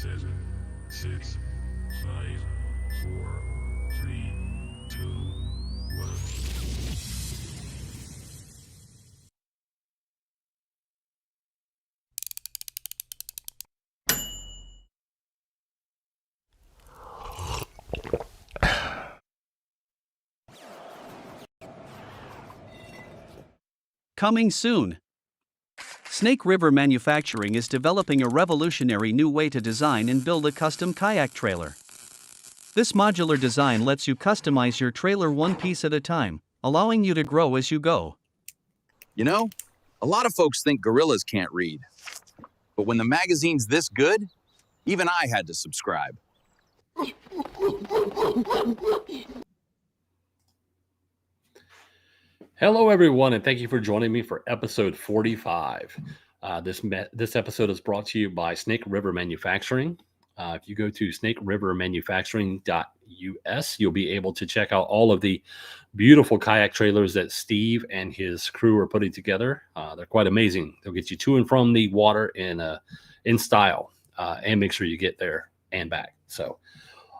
seven, six, five, four, three, two, one. Coming soon. Snake River Manufacturing is developing a revolutionary new way to design and build a custom kayak trailer. This modular design lets you customize your trailer one piece at a time, allowing you to grow as you go. You know, a lot of folks think gorillas can't read. But when the magazine's this good, even I had to subscribe. Hello, everyone, and thank you for joining me for episode 45. This episode is brought to you by Snake River Manufacturing. If you go to snakerivermanufacturing.us, you'll be able to check out all of the beautiful kayak trailers that Steve and his crew are putting together. They're quite amazing. They'll get you to and from the water in style, and make sure you get there and back. So,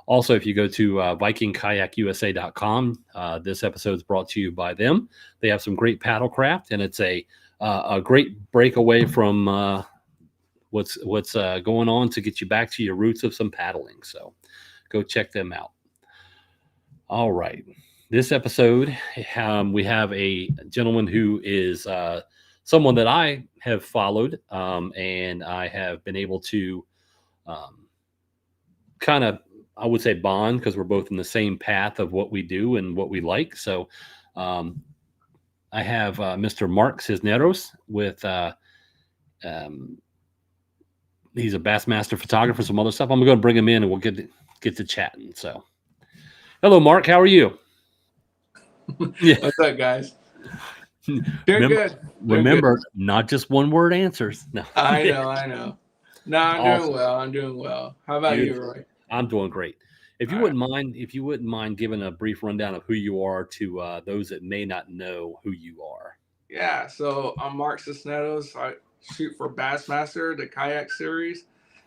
also, if you go to vikingkayakusa.com, this episode is brought to you by them. They have some great paddlecraft, and it's a great breakaway from what's going on to get you back to your roots of some paddling. So go check them out. All right. This episode, we have a gentleman who is someone that I have followed, and I have been able to kind of, I would say, bond, because we're both in the same path of what we do and what we like. So I have Mr. Mark Cisneros with, he's a Bassmaster photographer, some other stuff. I'm going to bring him in and we'll get to chatting. So hello, Mark. How are you? Yeah. What's up, guys? Remember, not just one word answers. No. I know. No, I'm doing well. How about you, Roy? I'm doing great. If you wouldn't mind giving a brief rundown of who you are to those that may not know who you are. Yeah, so I'm Mark Cisneros. I shoot for Bassmaster, the Kayak Series,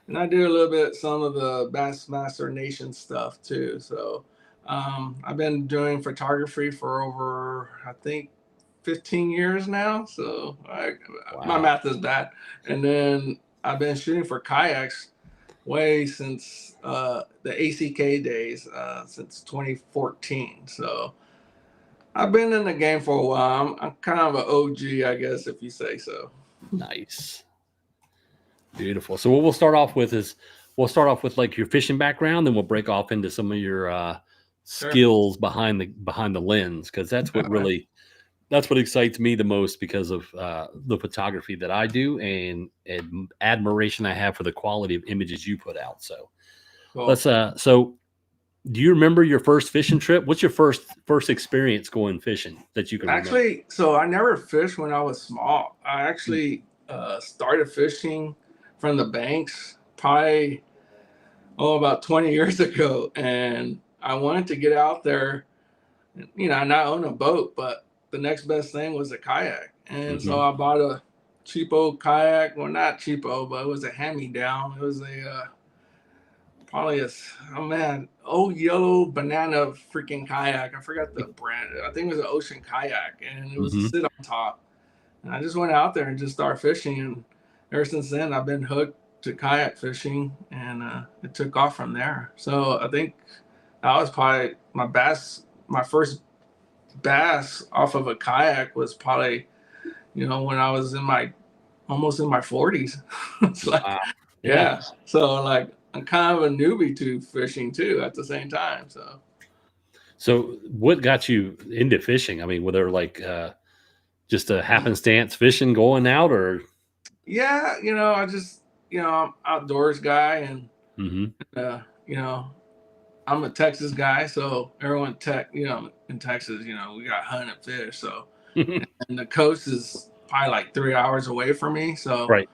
and I do a little bit some of the Bassmaster Nation stuff too. So I've been doing photography for over, I think, 15 years now. So my math is bad. And then I've been shooting for kayaks way since the ACK days, since 2014. So I've been in the game for a while. I'm kind of an OG, I guess, if you say so. Nice. Beautiful. So what we'll start off with like your fishing background, then we'll break off into some of your skills behind the lens, because that's what really that's what excites me the most, because of the photography that I do and admiration I have for the quality of images you put out. So cool. So do you remember your first fishing trip? What's your first experience going fishing that you can remember? So I never fished when I was small. I actually started fishing from the banks probably about 20 years ago, and I wanted to get out there, not own a boat, but the next best thing was a kayak. And so I bought a cheapo kayak. Well, not cheapo, but it was a hand-me-down. It was old yellow banana freaking kayak. I forgot the brand. I think it was an Ocean Kayak, and it was a sit on top. And I just went out there and just started fishing. And ever since then, I've been hooked to kayak fishing, and it took off from there. So I think that was probably my first bass off of a kayak was probably, when I was almost in my 40s. It's like, wow. Yeah. So like, I'm kind of a newbie to fishing too at the same time. So what got you into fishing? I mean, were there like just a happenstance fishing going out, or? Yeah, I just, I'm outdoors guy, and I'm a Texas guy, so everyone in Texas, we got hunting fish. So and the coast is probably like 3 hours away from me. So right.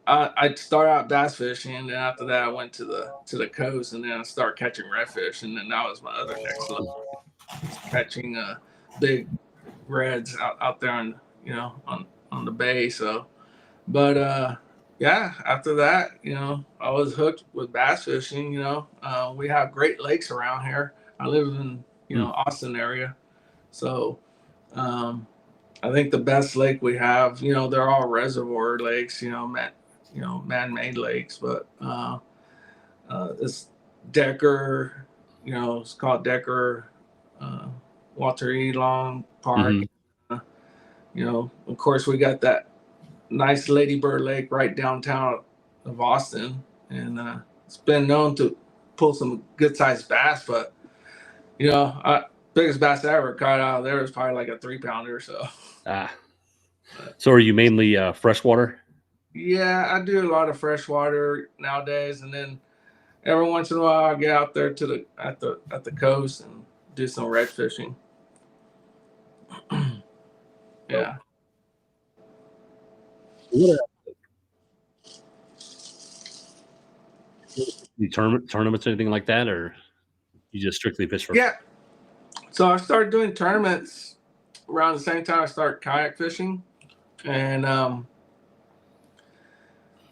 I start out bass fishing, and then after that I went to the coast, and then I start catching redfish, and then that was my other next level, catching big reds out there on the bay. So, but yeah, after that, I was hooked with bass fishing. We have great lakes around here. I live in, Mm. Austin area. So, um, I think the best lake we have, they're all reservoir lakes, man-made lakes, but it's Decker, it's called Decker, uh, Walter E. Long Park. Hmm. Uh, of course, we got that nice Lady Bird Lake right downtown of Austin, and it's been known to pull some good sized bass. But biggest bass I ever caught out of there was probably like a 3 pounder. So Ah, so are you mainly freshwater? yeah, I do a lot of freshwater nowadays, and then every once in a while I get out there to the coast and do some red fishing. Yeah. What you tournaments or anything like that, or you just strictly fish for? Yeah. So I started doing tournaments around the same time I started kayak fishing, and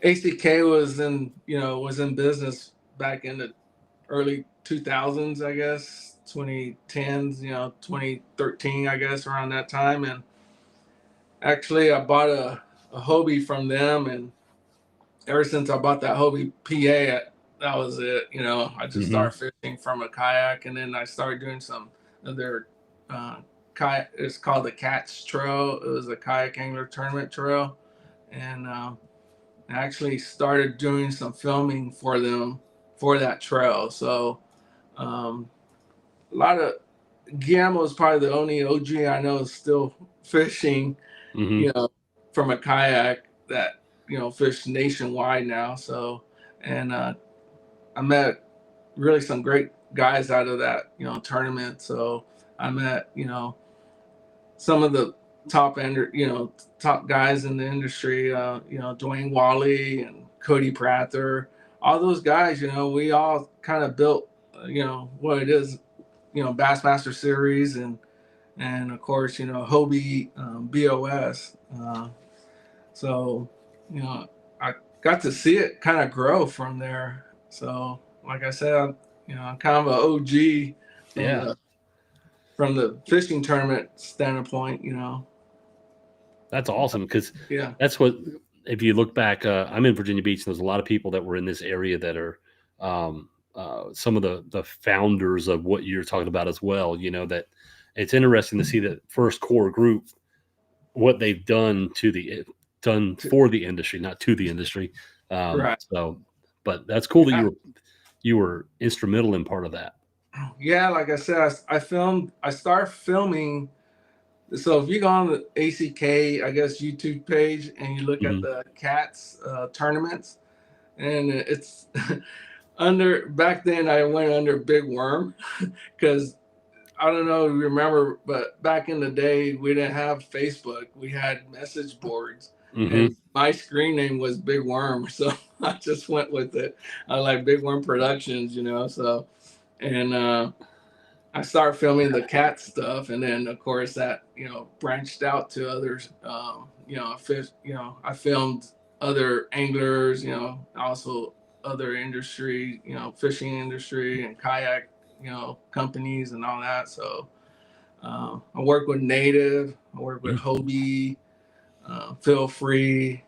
ACK was in business back in the early 2000s, I guess, 2010s, 2013, I guess, around that time. And actually, I bought a Hobie from them, and ever since I bought that Hobie PA, that was it. I just Hmm. started fishing from a kayak, and then I started doing some other kayak. It's called the Cats Trail. It was a kayak angler tournament trail, and I actually started doing some filming for them for that trail. So um, a lot of Guillermo is probably the only OG I know is still fishing, Hmm. you know, from a kayak that fish nationwide now. So, and I met really some great guys out of that tournament. So I met some of the top guys in the industry. Dwayne Wally and Cody Prather, all those guys. We all kind of built what it is. Bassmaster Series and of course Hobie BOS. So I got to see it kind of grow from there. So like I said, I'm kind of an OG from Yeah, the fishing tournament standpoint. that's awesome because Yeah. that's what. If you look back, I'm in Virginia Beach, and there's a lot of people that were in this area that are um, some of the founders of what you're talking about as well. That it's interesting to see that first core group what they've done for the industry, not to the industry. Right. So, but that's cool that Yeah. you were instrumental in part of that. Yeah. Like I said, I started filming. So if you go on the ACK, I guess YouTube page and you look at Hmm. the cats tournaments, and it's under back then I went under Big Worm because I don't know if you remember, but back in the day we didn't have Facebook. We had message boards, Hmm. and my screen name was Big Worm, so I just went with it. I like Big Worm Productions, So and I started filming the cat stuff, and then of course that branched out to others. Fish. I filmed other anglers. Also other industry. Fishing industry and kayak. Companies and all that. So I work with Native. I work with Hobie. Feel Free.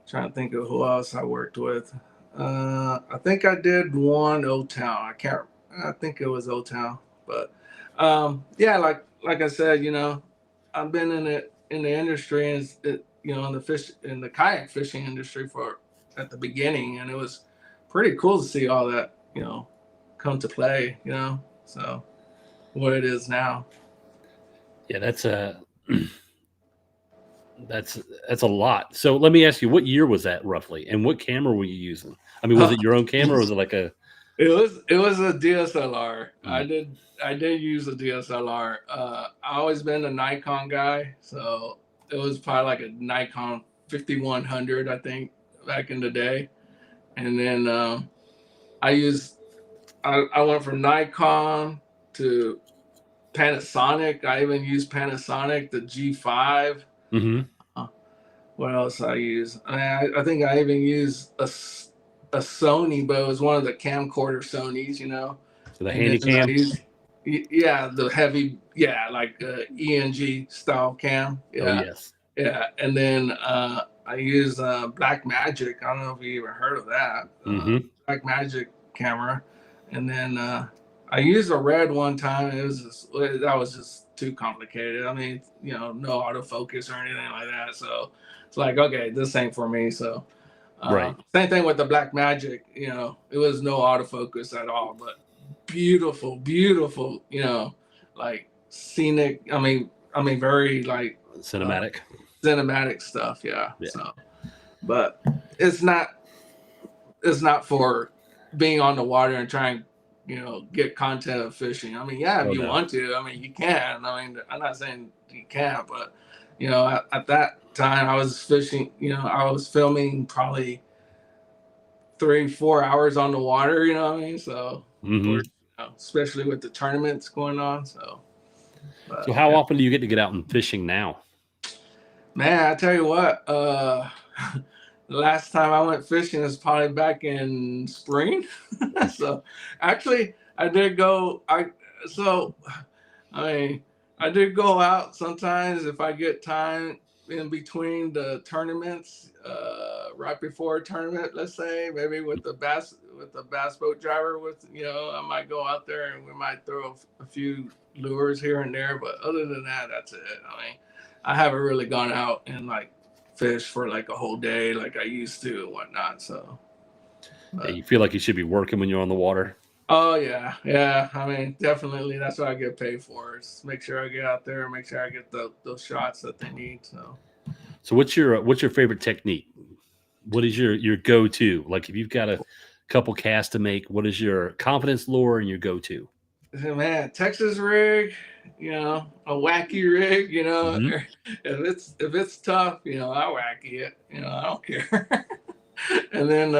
Trying to think of who else I worked with. I think I did one O Town. I can't. I think it was O Town, but yeah, like I said, I've been in the industry and in the kayak fishing industry for at the beginning, and it was pretty cool to see all that come to play. So what it is now. Yeah, that's that's a lot. So let me ask you, what year was that roughly, and what camera were you using? I mean, was it your own camera, or was it like a? It was a DSLR. Mm. I did use a DSLR. I always been a Nikon guy, so it was probably like a Nikon 5100, I think, back in the day. And then I used I went from Nikon to Panasonic. I even used Panasonic, the G5. Hmm. what else I use? I think I even use a Sony, but it was one of the camcorder Sonys, So the and then handy I cam. use yeah, the heavy, yeah, like ENG style cam, Oh yeah. yes. Yeah, and then I use Black Magic. I don't know if you even heard of that. Mm-hmm. Black Magic camera, and then I used a red one time. That was just too complicated. I mean, no autofocus or anything like that. So it's like, okay, this ain't for me. So Right. same thing with the Black Magic. It was no autofocus at all, but beautiful, beautiful. Like scenic. I mean, very like Cinematic. cinematic stuff. Yeah. Yeah. So, but it's not for being on the water and trying, get content of fishing. I mean, yeah, if Oh you no. want to, I mean, you can. I mean, I'm not saying you can't, but at that time I was fishing. I was filming probably 3-4 hours on the water. You know what I mean? So, Mm-hmm. or especially with the tournaments going on. So, So but how yeah. often do you get out and fishing now? Man, I tell you what, the last time I went fishing was probably back in spring. So actually I did go I mean I did go out sometimes if I get time in between the tournaments, right before a tournament, let's say, maybe with the bass boat driver I might go out there and we might throw a few lures here and there, but other than that, that's it. I mean, I haven't really gone out and like fish for like a whole day like I used to and whatnot. So, Yeah, but you feel like you should be working when you're on the water. oh yeah, yeah. I mean, definitely that's what I get paid for. Is make sure I get out there and make sure I get those shots that they need. So, So what's your favorite technique? What is your go-to? Like if you've got a couple casts to make, what is your confidence lure and your go-to? man, Texas rig, a wacky rig, Mm-hmm. if it's tough, I wacky it. I don't care. And then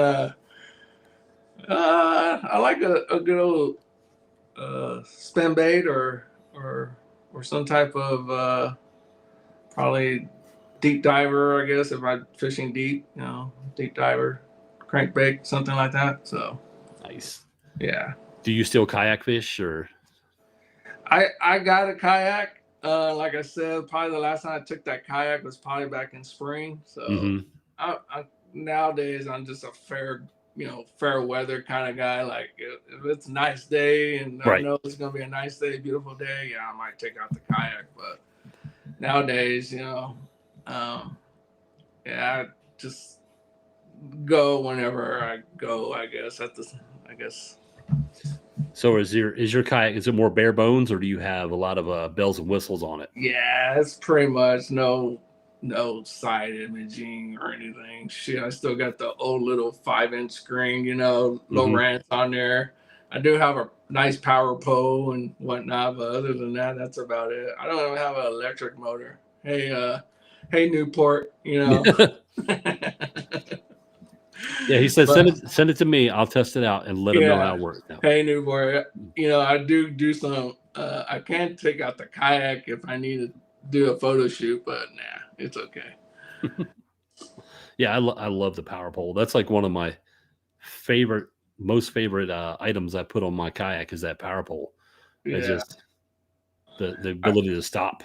I like a good old spin bait or some type of probably deep diver, I guess, if I'm fishing deep, deep diver, crankbait, something like that. So Nice. yeah, Do you still kayak fish or? I got a kayak. Like I said, probably the last time I took that kayak was probably back in spring. So Mm-hmm. nowadays I'm just a fair weather kind of guy. Like if it's a nice day and I Right. know it's gonna be a nice day, beautiful day, yeah, I might take out the kayak. But nowadays, yeah, I just go whenever I go. I guess I guess. So is your kayak, is it more bare bones or do you have a lot of bells and whistles on it? Yeah, it's pretty much no side imaging or anything. Shit, I still got the old little 5-inch screen, low Mm-hmm. rants on there. I do have a nice power pole and whatnot, but other than that, that's about it. I don't even have an electric motor. Hey Newport, Yeah, he said but send it to me. I'll test it out and let him know how yeah, it works. Now. hey Newport, I do some. I can take out the kayak if I need to do a photo shoot, but nah, it's okay. Yeah, I love the power pole. That's like one of my most favorite items I put on my kayak is that power pole. It's Yeah, just the ability to stop.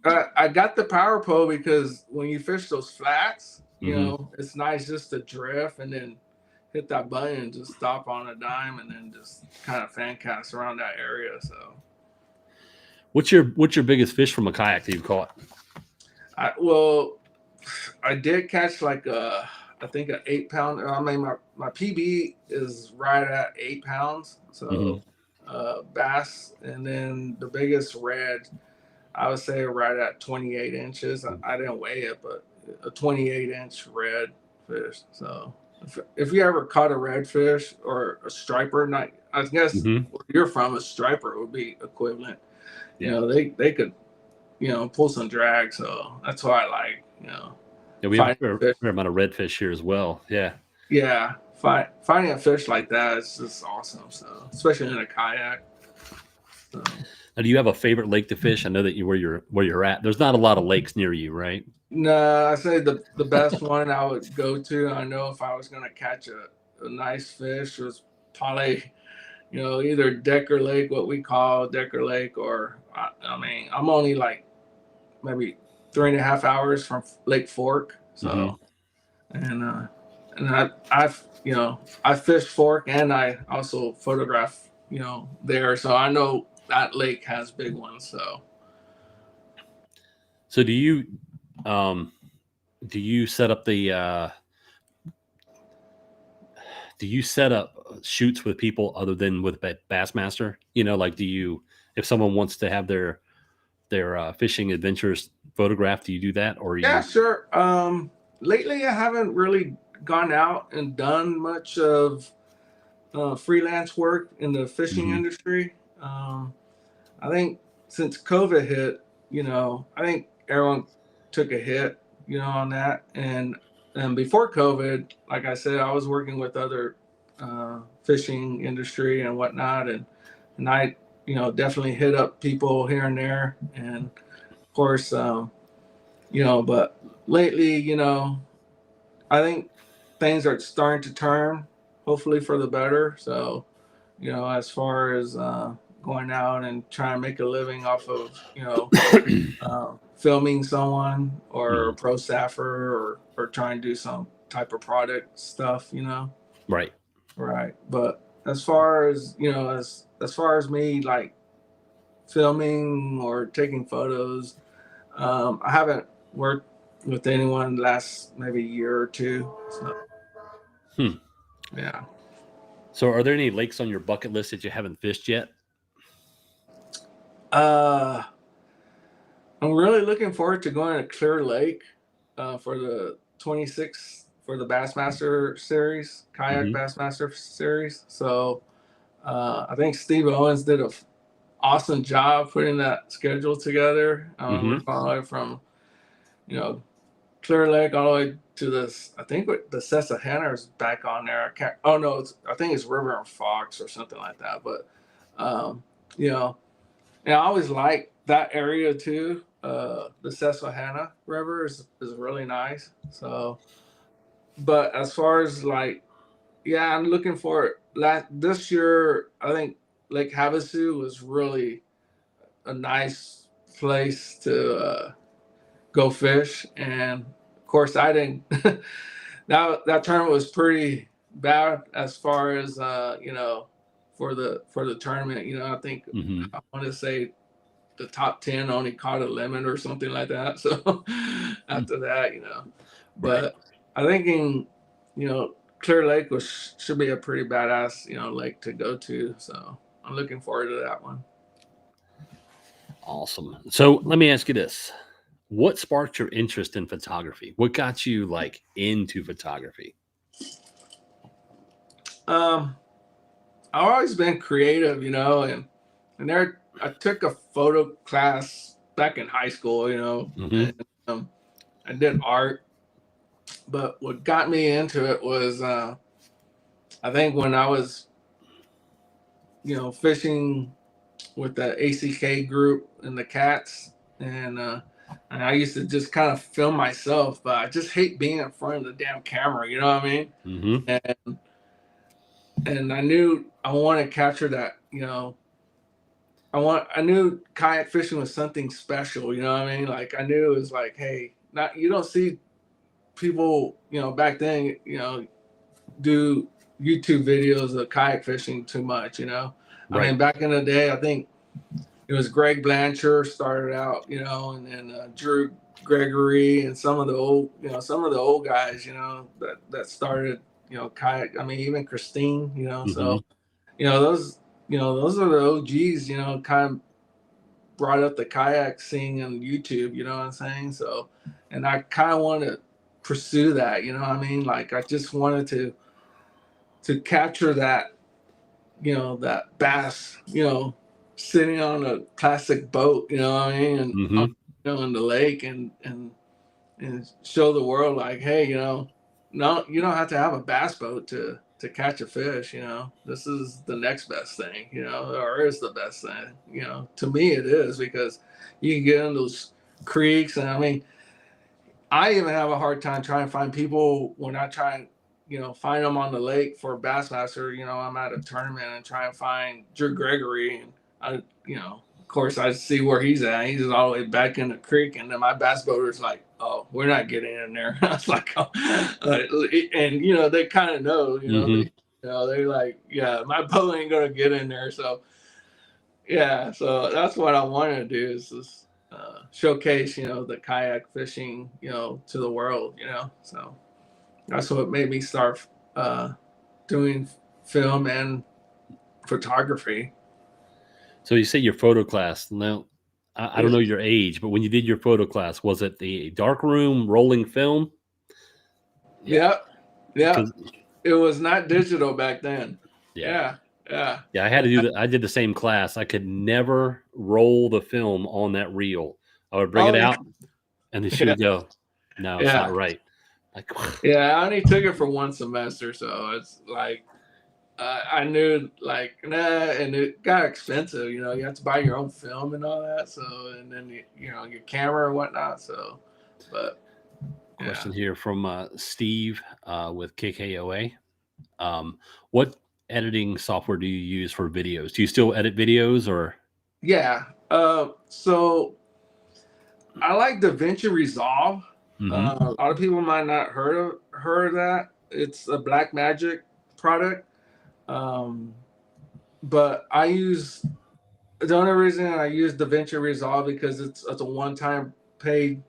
I got the power pole because when you fish those flats, Mm-hmm. it's nice just to drift and then hit that button and just stop on a dime and then just kind of fan cast around that area. So, What's your biggest fish from a kayak that you've caught? I did catch like I think an 8 pound. I mean, my PB is right at 8 pounds. So Mm-hmm. bass, and then the biggest red, I would say right at 28 inches. I didn't weigh it, but a 28-inch red fish. So if you ever caught a redfish or a striper, not I guess Mm-hmm. where you're from, a striper would be equivalent. Yeah. They could pull some drag. So that's why I like Yeah, we have finding a fish. fair amount of redfish here as well. Yeah. Yeah, finding a fish like that is just awesome. So especially in a kayak. So. Now, do you have a favorite lake to fish? I know that where you're at. There's not a lot of lakes near you, right? No, I say the best one I would go to. I know if I was going to catch a nice fish was probably, either Decker Lake, what we call Decker Lake, or I mean, I'm only like maybe 3.5 hours from Lake Fork. So, and I fish Fork and I also photograph, there. So I know that lake has big ones. So do you set up the do you set up shoots with people other than with Bassmaster? Like if someone wants to have their fishing adventures photographed, do you do that, or Yeah, you? sure. Lately I haven't really gone out and done much of freelance work in the fishing Mhm. industry. I think since COVID hit, I think everyone took a hit, on that. And before COVID, like I said, I was working with other fishing industry and whatnot, and I, definitely hit up people here and there, and of course, but lately, I think things are starting to turn, hopefully for the better. So, as far as going out and trying to make a living off of, filming someone or a Mhm. pro staffer or trying to do some type of product stuff, Right. right. But as far as, as far as me like filming or taking photos, I haven't worked with anyone the last maybe year or two. So, Hmm. yeah. So, are there any lakes on your bucket list that you haven't fished yet? Uh, I'm really looking forward to going to Clear Lake for the 26th for the Bassmaster Series, Kayak Hmm. Bassmaster Series. So I think Steve Owens did an awesome job putting that schedule together. We're Hmm. going all the way from, you know, Clear Lake all the way to this. I think the Susquehanna is back on there. I can't. Oh no, I think it's River and Fox or something like that. But um, you know, and I always like that area too. The Susquehanna River is really nice. So, but as far as like, yeah, I'm looking for it. This year, I think Lake Havasu was really a nice place to go fish, and of course, I didn't. That tournament was pretty bad as far as for the tournament. I think Hmm. I want to say the top 10 only caught a lemon or something like that. So after that, Right. but I think Clear Lake should be a pretty badass, lake to go to. So I'm looking forward to that one. Awesome. So, let me ask you this: what sparked your interest in photography? What got you like into photography? Um, I've always been creative, and there I took a photo class back in high school, and Hmm. I did art. But what got me into it was I think when I was, fishing with the ACK group and the cats, and I used to just kind of film myself, but I just hate being in front of the damn camera. You know what I mean? Hmm. And I knew I wanted to capture that. I knew kayak fishing was something special. You know what I mean? Like I knew it was like, hey, not you don't see people, back then, do YouTube videos of kayak fishing too much. I Right. mean, back in the day, I think it was Greg Blanchard started out, and then Drew Gregory and some of the old guys, that started, kayak. I mean, even Christine, Hmm. so those, those are the OGs, kind of brought up the kayak scene on YouTube. You know what I'm saying? So, and I kind of want to pursue that. You know what I mean? Like I just wanted to capture that, that bass, sitting on a classic boat, you know what I mean, and Hmm. in the lake, and show the world like, hey, no, you don't have to have a bass boat to to catch a fish. This is the next best thing, or is the best thing. To me it is, because you can get in those creeks, and I mean, I even have a hard time trying to find people when I try and find them on the lake for Bassmaster. I'm at a tournament and try and find Drew Gregory, and I, of course, I see where he's at. He's all the way back in the creek, and then my bass boater's like, "Oh, we're not getting in there." I was like, "Oh," and they kind of know, Mm-hmm. they're like, "Yeah, my boat ain't gonna get in there." So yeah, so that's what I want to do, is just showcase, the kayak fishing, to the world, So that's what made me start doing film and photography. So you say your photo class. Now, I don't know your age, but when you did your photo class, was it the dark room rolling film? Yep. Yeah. 'Cause- It was not digital back then. yeah. Yeah. Yeah. Yeah, I had to do that. I did the same class. I could never roll the film on that reel. I would bring it Oh, yeah. out, and then she Yeah. would go, "No, it's Yeah. not right." Like, Yeah. I only took it for one semester. So it's like, I knew, like, nah, and it got expensive. You have to buy your own film and all that. So, and then, your camera and whatnot. So, but yeah. question here from Steve with KKOA. What editing software do you use for videos? Do you still edit videos, or? Yeah. So I like DaVinci Resolve. Mhm. A lot of people might not heard of that. It's a Black Magic product. But the only reason I use DaVinci Resolve because it's a one-time paid,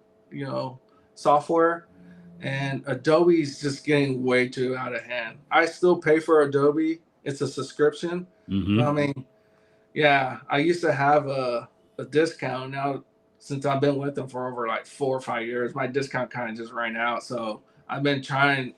software, and Adobe's just getting way too out of hand. I still pay for Adobe. It's a subscription. But I Mhm. mean, yeah, I used to have a discount. Now, since I've been with them for over like 4 or 5 years, my discount kind of just ran out. So I've been trying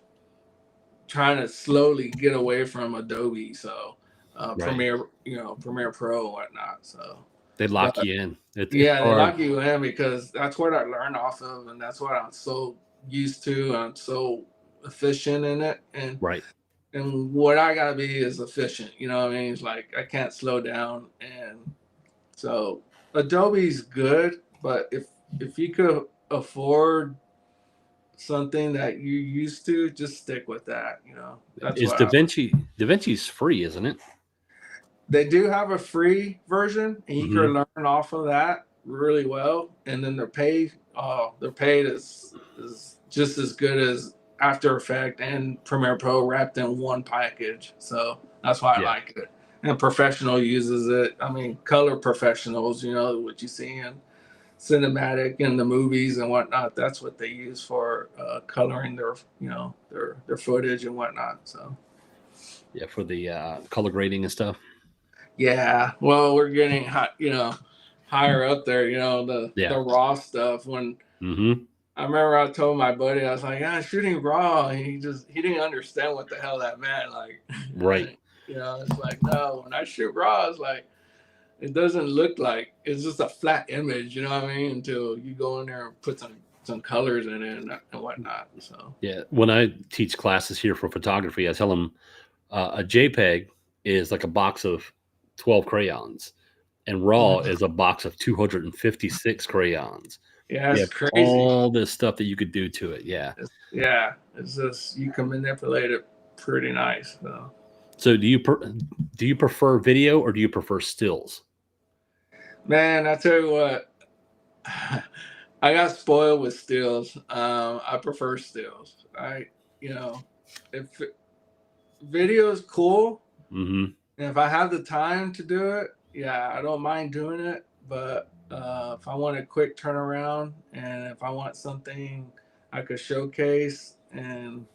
to slowly get away from Adobe. So Right. Premiere Pro and whatnot. So, They lock but you in. It's yeah, they hard. lock you in because that's what I learned off of, and that's what I'm so used to. I'm so efficient in it, and Right. what I gotta be is efficient. You know what I mean? It's like I can't slow down, and so Adobe's good, but if you could afford something that you used to, just stick with that. That's Is what DaVinci's free, isn't it? they do have a free version, and you can Mhm. learn off of that really well. And then their paid is just as good as After Effects and Premiere Pro wrapped in one package. So that's why I Yeah. like it. And Professional uses it. I mean, color professionals, what you see in cinematic in the movies and whatnot. That's what they use for coloring their footage and whatnot. So Yeah, for the color grading and stuff. yeah, well, we're getting higher up there. The Yeah. raw stuff. When Mhm. I remember, I told my buddy, I was like, "Yeah, shooting raw," and he didn't understand what the hell that meant. Like, Right. it's like, no, when I shoot raw, it's like it doesn't look like, it's just a flat image. You know what I mean? Until you go in there and put some colors in it and whatnot. So Yeah. When I teach classes here for photography, I tell them a JPEG is like a box of 12 crayons, and RAW is a box of 256 crayons. yeah, You it's have crazy. all this stuff that you could do to it. Yeah. It's just you can manipulate it pretty nice. So. So do you prefer video or do you prefer stills? Man, I tell you what, I got spoiled with stills. I prefer stills. If video is cool, Mhm. and if I have the time to do it, yeah, I don't mind doing it. But if I want a quick turnaround, and if I want something I could showcase and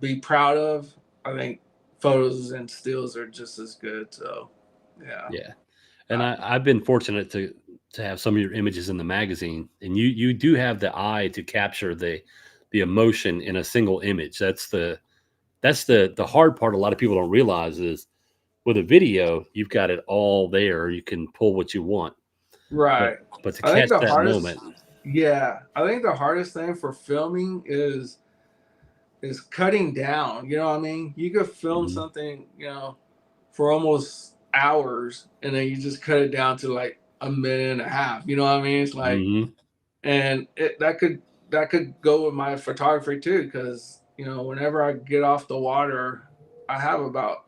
be proud of, I think photos and stills are just as good. So, yeah. Yeah. And I've been fortunate to have some of your images in the magazine, and you do have the eye to capture the emotion in a single image. That's the hard part. A lot of people don't realize is with a video, you've got it all there. You can pull what you want, but Right. but to I think catch the that hardest, moment, yeah, I think the hardest thing for filming is is cutting down. You know what I mean? You could film something, you know, for almost hours, and then you just cut it down to like a minute and a half. You know what I mean? It's like, and that could go with my photography too, because you know, whenever I get off the water, I have about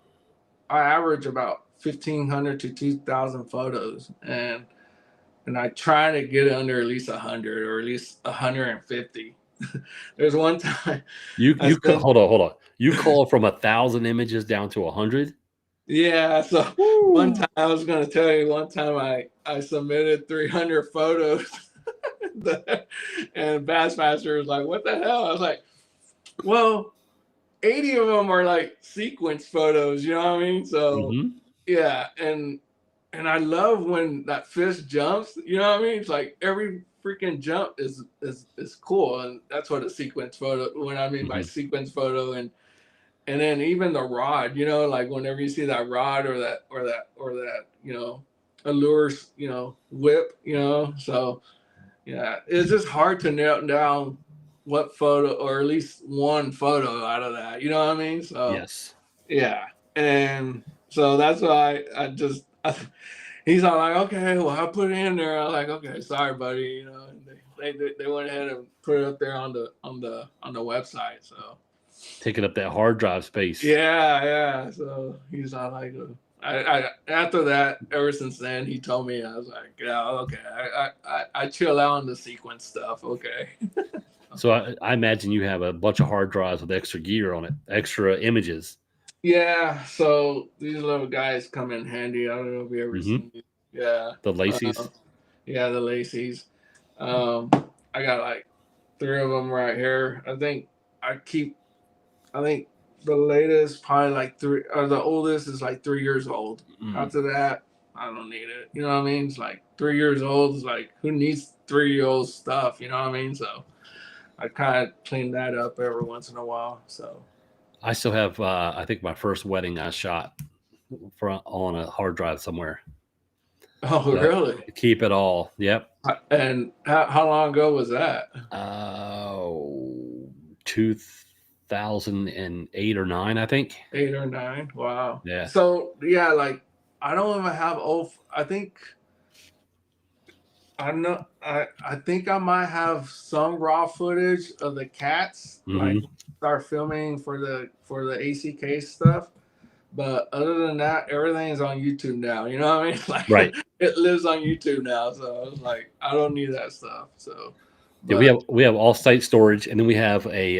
I average about 1,500 to 2,000 photos, and I try to get under at least 100 or at least 150. There's one time I said, Hold on. You call from 1,000 images down to 100? yeah. So one Woo! time I was going to tell you, one time I submitted 300 photos, and Bassmaster was like, "What the hell?" I was like, "Well, 80 of them are like sequence photos." You know what I mean? So yeah, and I love when that fish jumps. You know what I mean? It's like every freaking jump is cool, and that's what a sequence photo. When I mean by sequence photo, and then even the rod. You know, like whenever you see that rod or that you know allures, you know, whip. You know, so yeah, it's just hard to nail down what photo or at least one photo out of that. You know what I mean? So Yes. yeah, and so that's why he's all like, okay, well, I'll put it in there. I'm like, okay, sorry, buddy. You know, and they went ahead and put it up there on the website. So Taking up that hard drive space. yeah. So he's all like, I after that, ever since then, he told me, I was like, yeah, okay, I chill out on the sequence stuff. Okay. So I imagine you have a bunch of hard drives with extra gear on it, extra images. Yeah, so these little guys come in handy. I don't know if you ever seen these. Yeah. The Uh, Lacey's. yeah, the Lacey's. I got like 3 of them right here. I think the latest probably like 3, or the oldest is like 3 years old. After that, I don't need it. You know what I mean? It's like 3 years old. It's like, who needs 3-year-old stuff? You know what I mean? So I kind of clean that up every once in a while. So I still have, I think my first wedding I shot on a hard drive somewhere. oh, So really? keep it all. Yep. And how long ago was that? 2008 or 9, I think. 8 or 9. Wow. Yeah. So yeah, like I don't even have old. I think I know. I think I might have some raw footage of the cats. Like start filming for the ACK stuff. But other than that, everything's on YouTube now. You know what I mean? Like Right. it lives on YouTube now. So I was like, I don't need that stuff. So Yeah, we have off-site storage, and then we have a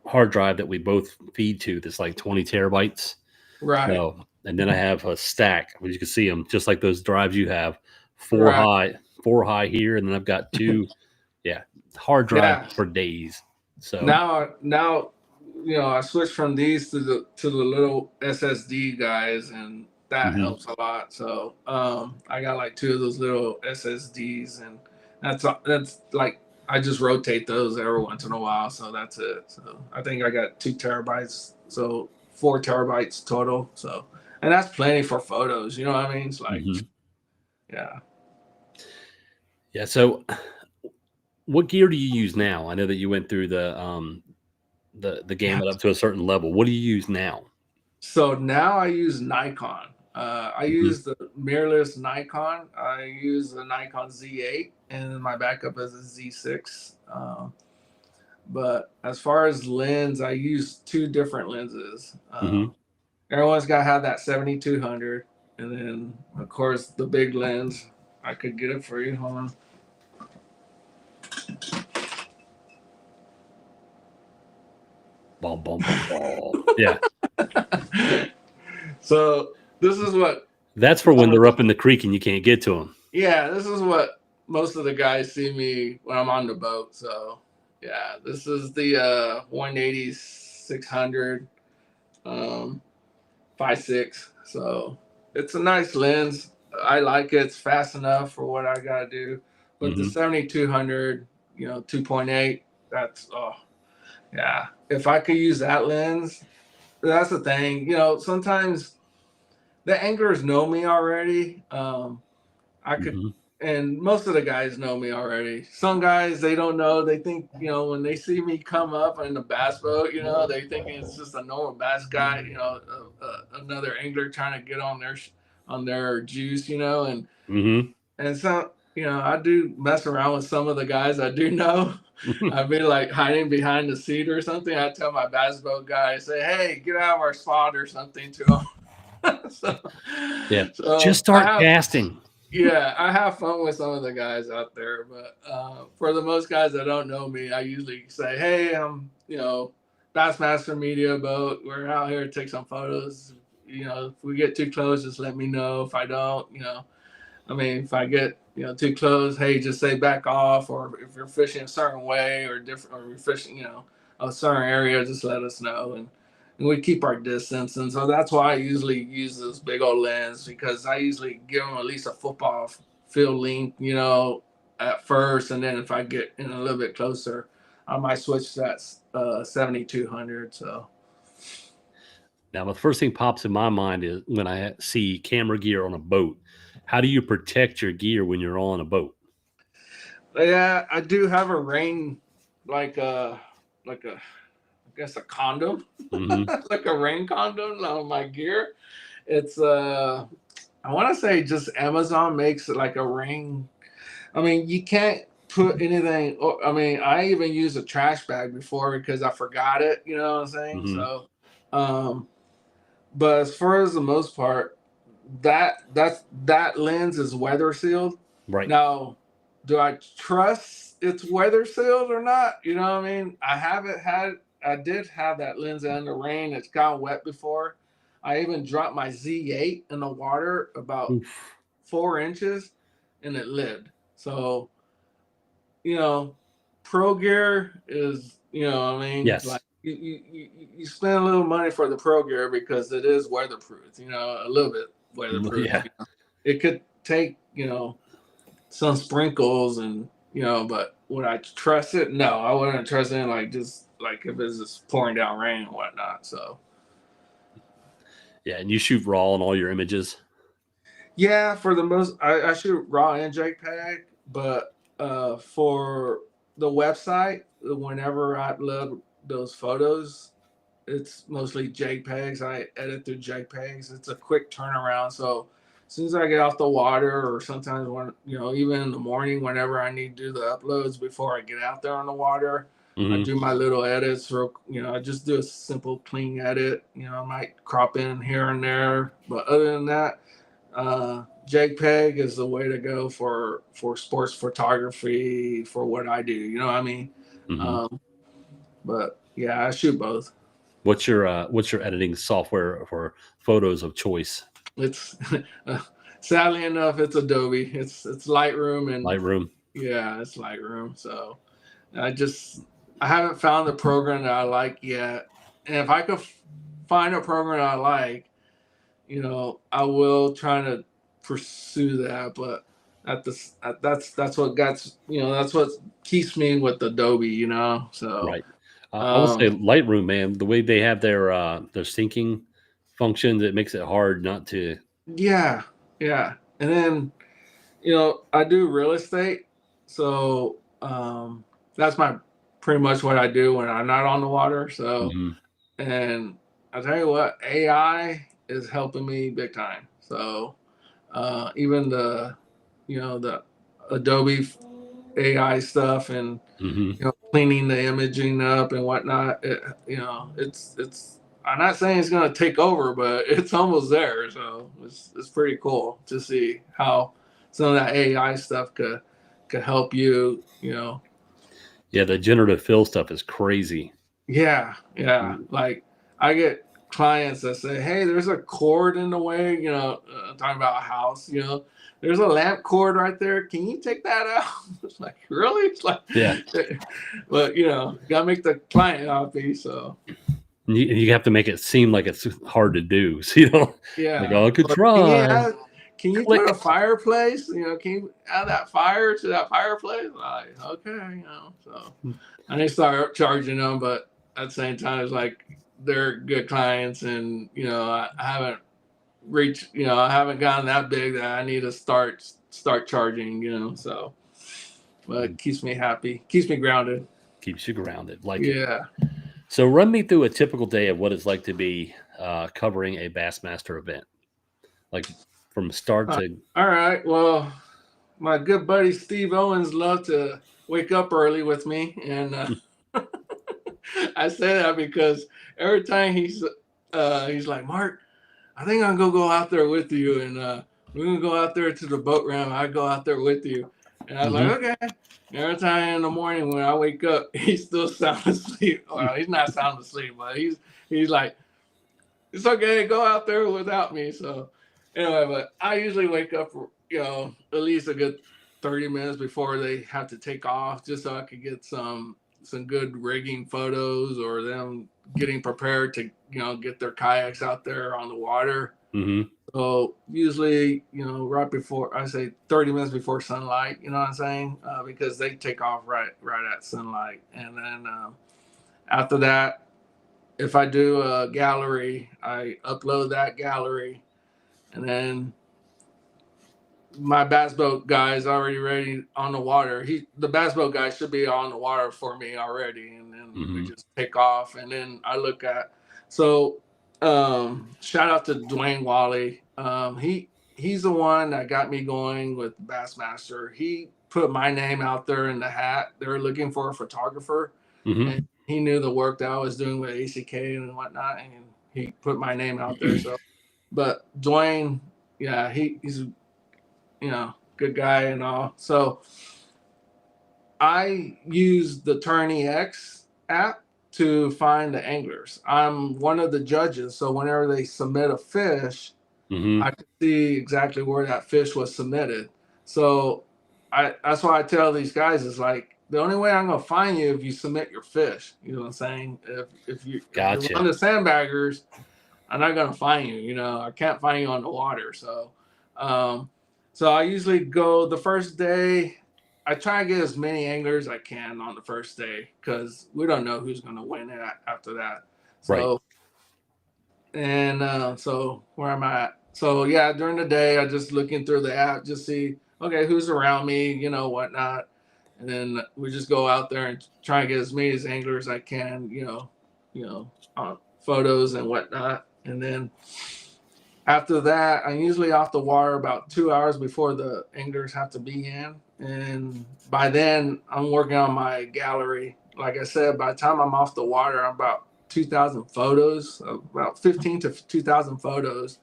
hard drive that we both feed to that's like 20 terabytes. right. So, and then I have a stack, as you can see them, just like those drives you have, four Right. high here, and then I've got 2, hard drive Yeah. for days. So Now you know, I switched from these to the little SSD guys, and that helps a lot. So I got like 2 of those little SSDs, and that's like I just rotate those every once in a while. So that's it. So I think I got 2 terabytes, so 4 terabytes total. So, and that's plenty for photos. You know what I mean? It's like yeah. yeah. So what gear do you use now? I know that you went through the gamut up to a certain level. What do you use now? So now I use Nikon. I use the mirrorless Nikon. I use the Nikon Z8, and my backup is a Z6. But as far as lens, I use 2 different lenses. Everyone's got to have that 7200, and then of course the big lens. I could get it for you. Hold on. Bum, bum, bum, bum. Yeah. So this is what. That's for when they're up in the creek and you can't get to them. Yeah, this is what most of the guys see me when I'm on the boat. So yeah, this is the 180 600 5.6. So it's a nice lens. I like it. It's fast enough for what I gotta do. But the 7200, you know, 2.8, that's yeah. If I could use that lens, that's the thing. You know, sometimes the anglers know me already. I could and most of the guys know me already. Some guys, they don't know. They think, when they see me come up in the bass boat, they think it's just a normal bass guy, another angler trying to get on their juice, Mm-hmm. and so, I do mess around with some of the guys I do know. I'd be like hiding behind the seat or something. I tell my bass boat guy, I say, "Hey, get out of our spot" or something to him. so, Yeah. Just so start casting. yeah, I have fun with some of the guys out there, but for the most guys that don't know me, I usually say, "Hey, I'm Bassmaster Media Boat. We're out here to take some photos. If we get too close, just let me know. If I don't, if I get too close, hey, just say back off. Or if you're fishing a certain way or different, or you're fishing a certain area, just let us know." And we keep our distance. And so that's why I usually use this big old lens, because I usually give them at least a football field length, at first, and then if I get in a little bit closer, I might switch to that 7200. So. Now, the first thing pops in my mind is when I see camera gear on a boat. How do you protect your gear when you're on a boat? Yeah, I do have a rain, like a I guess a condom, Mm-hmm. like a rain condom on my gear. It's I want to say just Amazon makes it like a rain. I mean, you can't put anything. I mean, I even used a trash bag before because I forgot it. You know what I'm saying? Mm-hmm. So, um, but as far as the most part, that lens is weather sealed. Right. Now, do I trust it's weather sealed or not? You know what I mean? I did have that lens in the rain. It's gotten wet before. I even dropped my Z8 in the water about Oof. 4 inches, and it lived. So, you know, pro gear is, Yes. like you spend a little money for the pro gear because it is weatherproof, a little bit weatherproof. Yeah. It could take, some sprinkles and, but would I trust it? No, I wouldn't trust it like just like if it's just pouring down rain and whatnot. So, Yeah. And you shoot raw on all your images. yeah, for the most, I shoot raw and JPEG, but for the website, whenever I upload those photos, it's mostly JPEGs. I edit through JPEGs. It's a quick turnaround. So as soon as I get off the water, or sometimes when, even in the morning, whenever I need to do the uploads before I get out there on the water, I Mm-hmm. do my little edits. Or, I just do a simple clean edit. I might crop in here and there. But other than that, JPEG is the way to go for sports photography for what I do. You know what I mean? Mm-hmm. Um, but yeah, I shoot both. What's your editing software for photos of choice? It's sadly enough, it's Adobe. It's Lightroom, and Lightroom. yeah, it's Lightroom. So I just I haven't found the program that I like yet. And if I could find a program I like, I will try to pursue that. But that's what that's what keeps me with Adobe. So Right. I will say um, Lightroom, man, the way they have their syncing functions, it makes it hard not to. yeah, yeah. And then I do real estate, so that's my pretty much what I do when I'm not on the water. So, Mhm. and I tell you what, AI is helping me big time. So, even the Adobe AI stuff, and Mhm. cleaning the imaging up and whatnot. It's. I'm not saying it's going to take over, but it's almost there. So it's pretty cool to see how some of that AI stuff could help you. Yeah, the generative fill stuff is crazy. Yeah, yeah. Mm. Like I get clients that say, "Hey, there's a cord in the way." Talking about a house. There's a lamp cord right there. Can you take that out? It's like, really? It's like, Yeah, but gotta make the client happy. So and you have to make it seem like it's hard to do. So, like, yeah. oh, I could Or can you try. add? Can you put a Click. fireplace? Can you add that fire to that fireplace? Like, okay. So I need to start charging them, but at the same time, it's like they're good clients, and I haven't reach, I haven't gotten that big that I need to start charging, so, but it keeps me happy, keeps me grounded. Keeps you grounded. Like it. Yeah. So run me through a typical day of what it's like to be covering a Bassmaster event, like from start to. All right. Well, my good buddy Steve Owens loved to wake up early with me, and I say that because every time he's like, Mark, I think I'm gonna go out there with you, and we're gonna go out there to the boat ramp. I go out there with you, and I was like, okay. And every time in the morning when I wake up, he's still sound asleep. Well, he's not sound asleep, but he's like, it's okay, go out there without me. So anyway, but I usually wake up, at least a good 30 minutes before they have to take off, just so I could get some good rigging photos or them getting prepared to, get their kayaks out there on the water. Mm-hmm. So usually, right before, I say 30 minutes before sunlight, you know what I'm saying? Because they take off right at sunlight. And then after that, if I do a gallery, I upload that gallery, and then my bass boat guy is already ready on the water. The bass boat guy should be on the water for me already, and then we just take off. And then I look at, so shout out to Dwayne Wally. He's the one that got me going with Bassmaster. He put my name out there in the hat. They were looking for a photographer, and he knew the work that I was doing with ACK and whatnot, and he put my name out there. So, but Dwayne, yeah, he's good guy and all. So I use the Tourney X app to find the anglers. I'm one of the judges, so whenever they submit a fish, I can see exactly where that fish was submitted. So that's why I tell these guys is like, the only way I'm gonna find you if you submit your fish. You know what I'm saying? If you're on the sandbaggers, I'm not gonna find you. I can't find you on the water. So, so I usually go the first day. I try to get as many anglers as I can on the first day because we don't know who's gonna win it after that. So, and so where am I at? So yeah, during the day, I just looking through the app, just see okay who's around me, whatnot. And then we just go out there and try and get as many as anglers as I can, photos and whatnot. And then after that, I'm usually off the water about 2 hours before the anglers have to be in. And by then, I'm working on my gallery. Like I said, by the time I'm off the water, I'm about 2,000 photos, about 15 to 2,000 photos.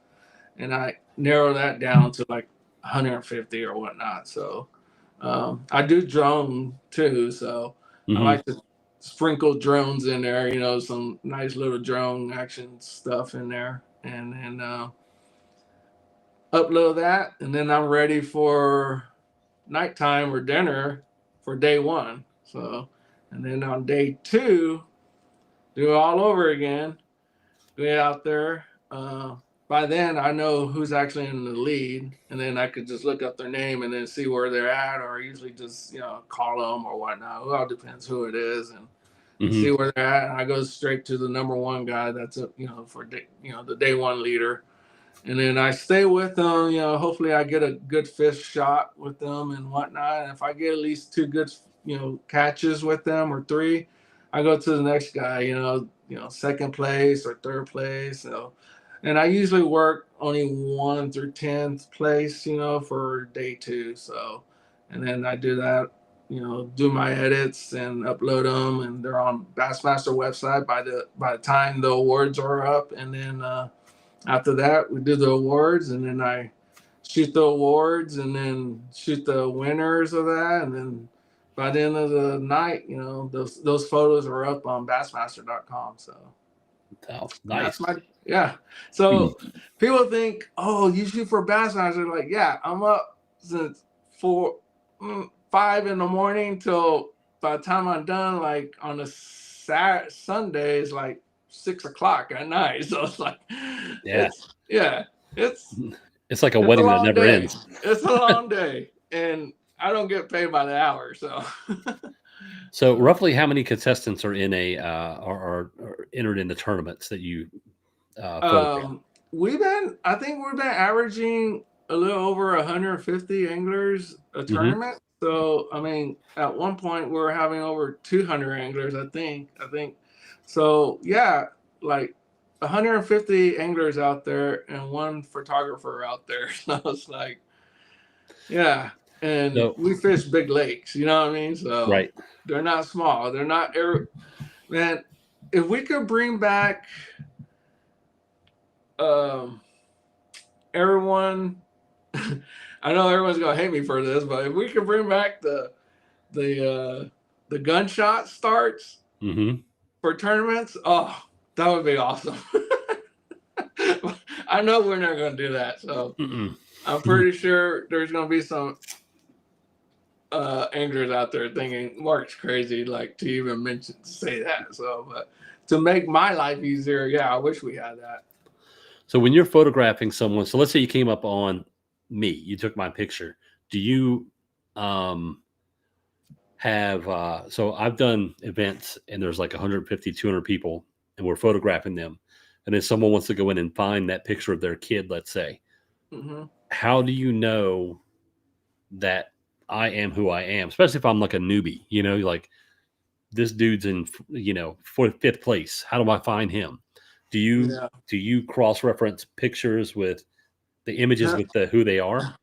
And I narrow that down to like 150 or whatnot. So I do drone too, so I like to sprinkle drones in there, some nice little drone action stuff in there, and then upload that, and then I'm ready for nighttime or dinner for day one. So, and then on day two, do it all over again. Get out there. By then I know who's actually in the lead, and then I could just look up their name and then see where they're at, or usually just call them or whatnot. It all depends who it is, and see where they're at. And I go straight to the number one guy that's for the day one leader, and then I stay with them. Hopefully I get a good fish shot with them and whatnot. And if I get at least two good catches with them or three, I go to the next guy. Second place or third place. So. And I usually work only 1 through 10th place, for day two. So, and then I do that, do my edits and upload them, and they're on Bassmaster website by the time the awards are up. And then after that, we do the awards, and then I shoot the awards, and then shoot the winners of that, and then by the end of the night, those photos are up on Bassmaster.com. So. Oh, nice. So people think, oh, you shoot for Bassmaster. Like, yeah, I'm up since 5 in the morning till by the time I'm done, like on a Sunday, is like 6 o'clock at night. So it's like, it's like a wedding that never ends. It's a long day, and I don't get paid by the hour. So. So roughly how many contestants are in are entered in the tournaments that you I think we've been averaging a little over 150 anglers a Mm-hmm. tournament. So, I mean, at one point we were having over 200 anglers, I think. So, yeah, like 150 anglers out there and one photographer out there. So it's like, yeah. And So we fish big lakes, you know what I mean? So right. they're not small. They're not, man, if we could bring back, um, everyone, I know everyone's gonna hate me for this, but if we could bring back the gunshot starts Mm-hmm. for tournaments, oh, that would be awesome. I know we're not gonna do that, so Mm-mm. I'm pretty sure there's gonna be some anglers out there thinking Mark's crazy, like to even mention to say that. So, but to make my life easier, yeah, I wish we had that. So when you're photographing someone, so let's say you came up on me, you took my picture. Do you um have so I've done events and there's like 150, 200 people and we're photographing them. And then someone wants to go in and find that picture of their kid, let's say. Hmm. How do you know that I am who I am? Especially if I'm like a newbie, like this dude's in, fifth place. How do I find him? Do you Yeah. do you cross reference pictures with the images No, with the who they are?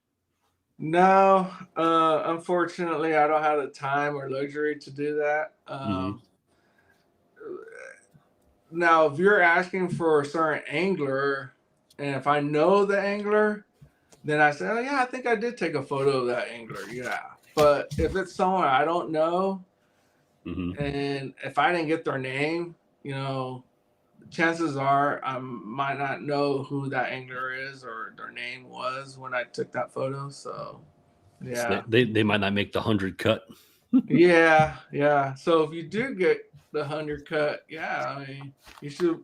no, unfortunately, I don't have the time or luxury to do that. Mm-hmm. Now, if you're asking for a certain angler, and if I know the angler, then I say, oh yeah, I think I did take a photo of that angler. Yeah. But if it's someone I don't know, Mm-hmm. and if I didn't get their name, chances are I might not know who that angler is or their name was when I took that photo. So So yeah. they might not make the 100 cut. Yeah, yeah. So if you do get the 100 cut, yeah, I mean, you should.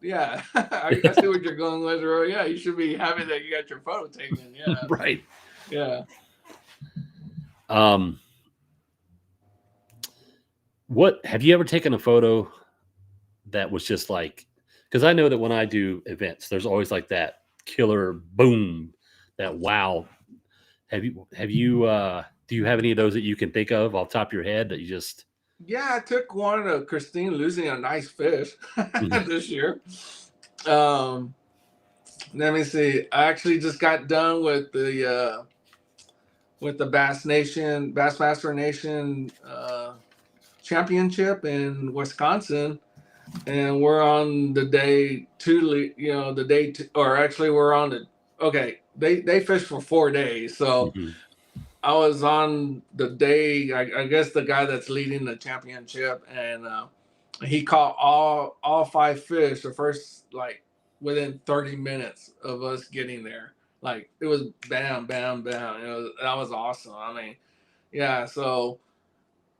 Yeah, I see what you're going with, Roy. Yeah, you should be happy that you got your photo taken. Yeah, Right. yeah. Um, what have you ever taken a photo that was just like, because I know that when I do events, there's always like that killer boom, that wow. Have you do you have any of those that you can think of off the top of your head that you just Yeah, I took one of Christine losing a nice fish Mhm. this year. Um, Let me see. I actually just got done with the Bassmaster Nation championship in Wisconsin, and we're on the day two. The day two, or actually we're on the okay. They fished for 4 days, so Mhm. I was on the day. I guess the guy that's leading the championship, and he caught all five fish the first like within 30 minutes of us getting there. Like it was bam, bam, bam. That was awesome. I mean, yeah. So,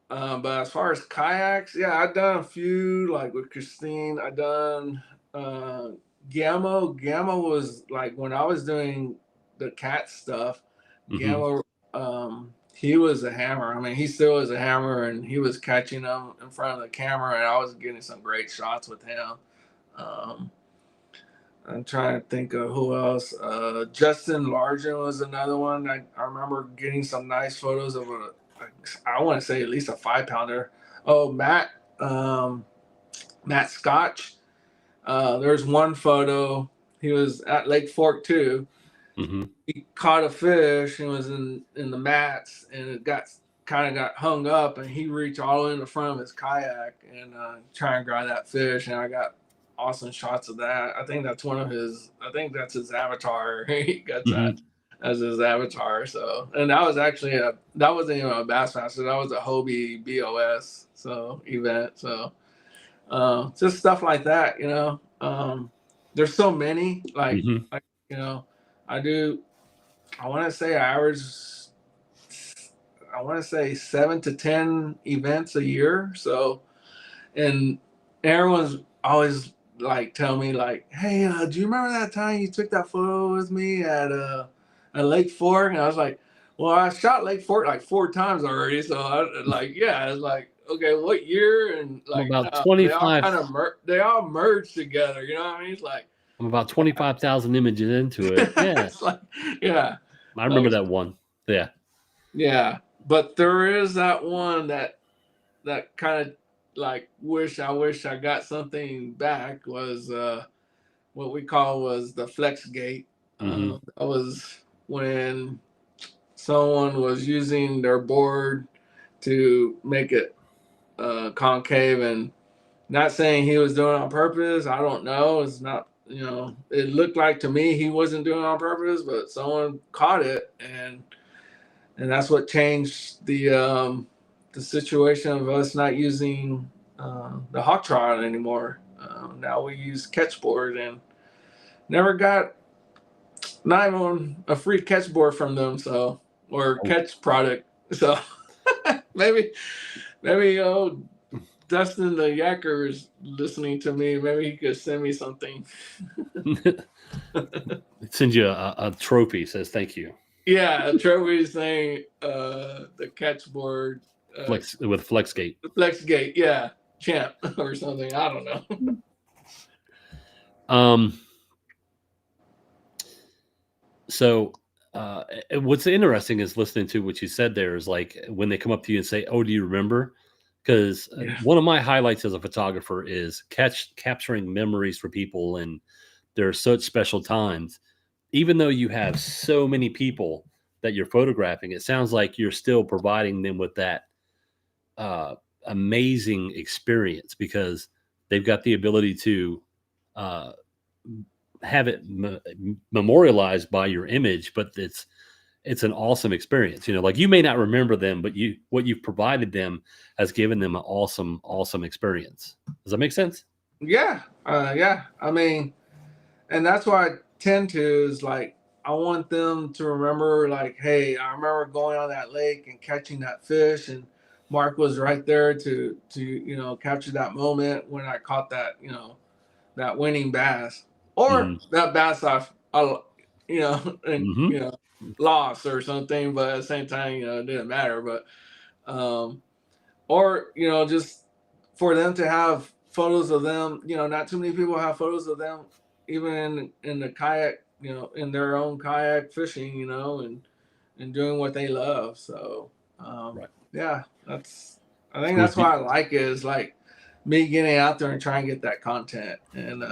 but as far as kayaks, yeah, I done a few like with Christine. I done uh, Gamma. Gamma was like when I was doing the cat stuff. Mhm. Gamma, he was a hammer. I mean, he still is a hammer, and he was catching them in front of the camera, and I was getting some great shots with him. Um, I'm trying to think of who else. Justin Largent was another one. I remember getting some nice photos of I want to say at least a 5 pounder. Oh, Matt Scotch. There's one photo. He was at Lake Fork too. Mhm. He caught a fish and was in the mats, and it got hung up, and he reached all in the front of his kayak and try and grab that fish, and I got awesome shots of that. I think that's I think that's his avatar. He got that Mhm. as his avatar. So, and that was actually that wasn't even a Bassmaster. That was a Hobie BOS event. So just stuff like that. There's so many Mhm. like you know I do. I want to say I average, I want to say 7 to 10 events a year. So, and everyone's always like tell me like, hey, do you remember that time you took that photo with me at Lake Fork? And I was like, well, I shot Lake Fork like 4 times already. So yeah, it's like, okay, what year? And I'm like, about no, they all 25 kind of they all merged together. You know what I mean? It's like, I'm about 25,000 images into it. Yeah, It's like, yeah. I remember that one. Yeah. Yeah. But there is that one that kind of like I wish I got something back was what we call was the flex gate. Mm-hmm. That was when someone was using their board to make it concave, and not saying he was doing it on purpose. I don't know. It's not, it looked like to me he wasn't doing it on purpose, but someone caught it, and that's what changed the situation of us not using the hawk trot anymore. Now we use catchboard, and never got not even a free catchboard from them, so, or Oh. catch product. So maybe Dustin the Yacker is listening to me. Maybe he could send me something. It sends you a trophy. Says thank you. Yeah, Trevor's saying the catchboard With FlexGate. the FlexGate, yeah, champ or something. I don't know. So what's interesting is listening to what you said there is like when they come up to you and say, "Oh, do you remember?" Because one of my highlights as a photographer is capturing memories for people, and there are such special times. Even though you have so many people that you're photographing, it sounds like you're still providing them with that amazing experience because they've got the ability to have it memorialized by your image, but it's an awesome experience. Like you may not remember them, but what you've provided them has given them an awesome experience. Does that make sense? Yeah, yeah. I mean, and that's why I tend to is like I want them to remember, like, hey, I remember going on that lake and catching that fish, and Mark was right there to capture that moment when I caught that that winning bass, or Mm-hmm. that bass and Mm-hmm. lost or something, but at the same time, it didn't matter. But or just for them to have photos of them. Not too many people have photos of them, even in the kayak, in their own kayak fishing, and doing what they love. So Right. yeah, I think So that's why I like it, is like me getting out there and trying to get that content, and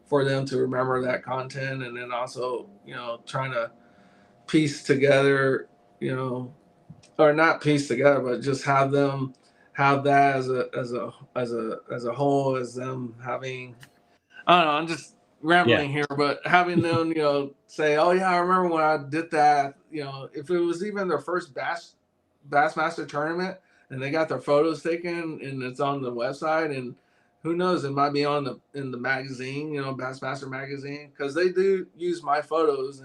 for them to remember that content, and then also trying to piece together, or not piece together, but just have them have that as a whole, as them having, I don't know, I'm just yeah. rambling here, but having them, say, oh yeah, I remember when I did that, if it was even their first Bassmaster tournament and they got their photos taken and it's on the website, and who knows, it might be in the magazine, Bassmaster magazine, because they do use my photos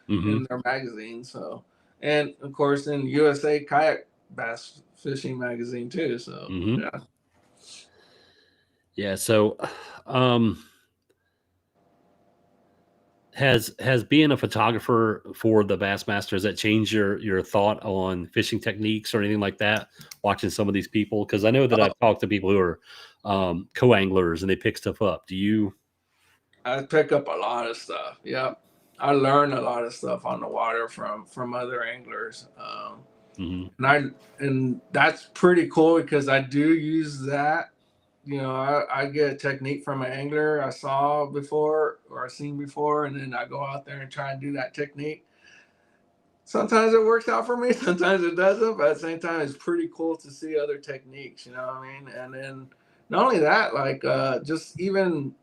Mm-hmm. in their magazine. So, and of course in USA Kayak Bass Fishing magazine too. So Mm-hmm. yeah. Yeah. So, has being a photographer for the Bassmaster, has that changed your thought on fishing techniques or anything like that? Watching some of these people, because I know that I've talked to people who are co-anglers and they pick stuff up. Do you? I pick up a lot of stuff. Yep. I learn a lot of stuff on the water from other anglers. Mm-hmm. And that's pretty cool because I do use that. I get a technique from an angler I saw before or I seen before, and then I go out there and try and do that technique. Sometimes it works out for me, sometimes it doesn't, but at the same time, it's pretty cool to see other techniques, you know what I mean? And then not only that, like just even